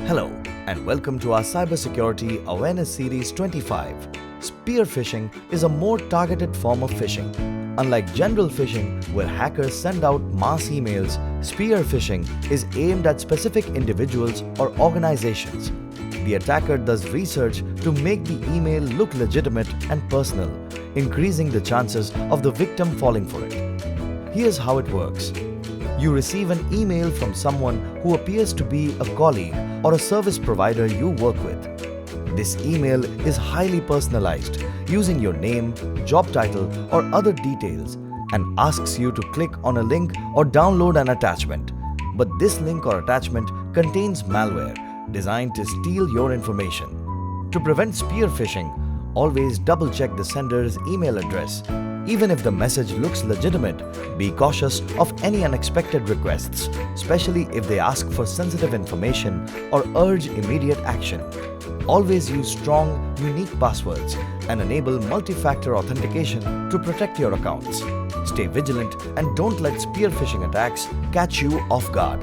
Hello and welcome to our Cybersecurity Awareness Series 25. Spear phishing is a more targeted form of phishing. Unlike general phishing, where hackers send out mass emails, spear phishing is aimed at specific individuals or organizations. The attacker does research to make the email look legitimate and personal, increasing the chances of the victim falling for it. Here's how it works. You receive an email from someone who appears to be a colleague or a service provider you work with. This email is highly personalized, using your name, job title, or other details, and asks you to click on a link or download an attachment. But this link or attachment contains malware designed to steal your information. To prevent spear phishing, always double-check the sender's email address. Even if the message looks legitimate, be cautious of any unexpected requests, especially if they ask for sensitive information or urge immediate action. Always use strong, unique passwords and enable multi-factor authentication to protect your accounts. Stay vigilant and don't let spear phishing attacks catch you off guard.